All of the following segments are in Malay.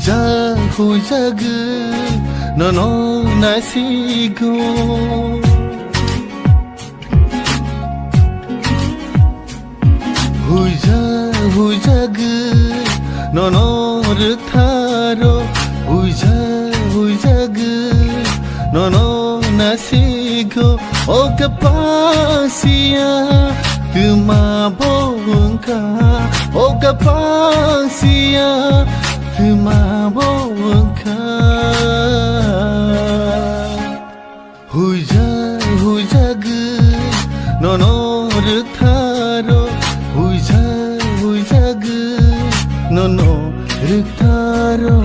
hujaga nono nasigo hujaga nono rtharo hujaga nono nasigo o kapasia kemabongka o kapasia kemabongka hujaga nono rtharo hujaga nono rtharo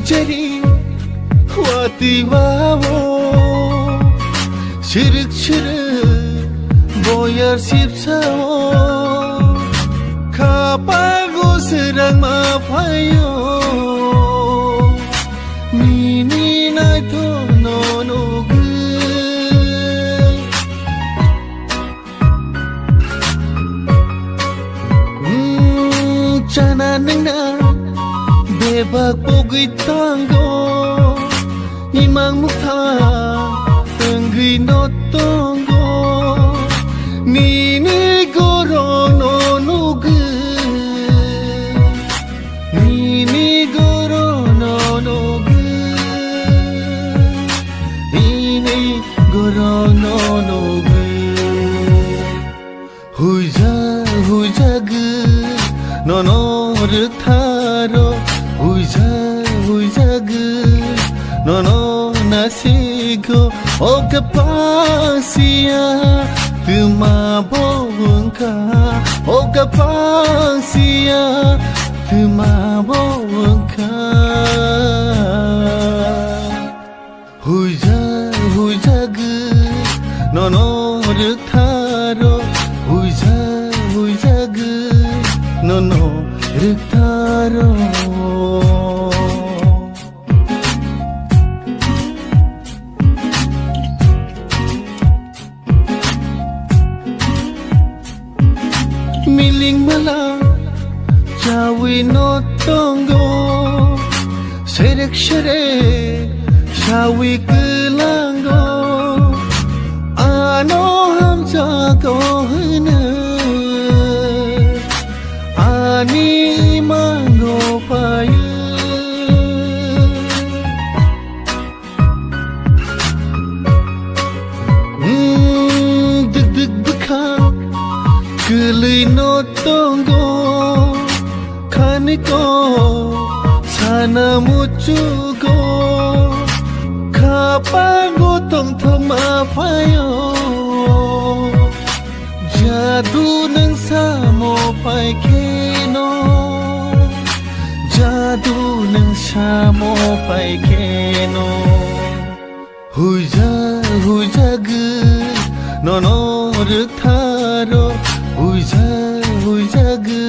jeri wati wawo shirik boyar sipsawo kapago serang mapayo nini naito nono chana nengna bebak pogui tanggo imang mukha tenggi no tonggo nini gorong no nugu nini gorong no nugu nini gorong no nugu hujaga nono rtharo hujaga nono nasigo o kapasia kemabongka o kapasia kemabongka hujaga nono rtharo hujaga nono rtharo miling malang jawi no tonggo serek shawi kelanggo ano hamja ko hene ani mango payu deg bekang Geli no tonggo kaniko sana mucugo kapango tong thama payo jadu nang samo pai keno jadu nang samo pai keno hujaga nono rtharo hujaga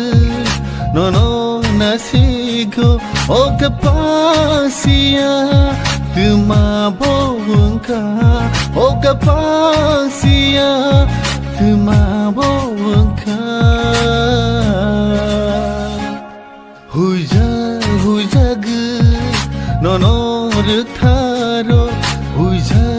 nono nasigo o kapasia kemabongka o kapasia kemabongka hujaga nono rtharo hujaga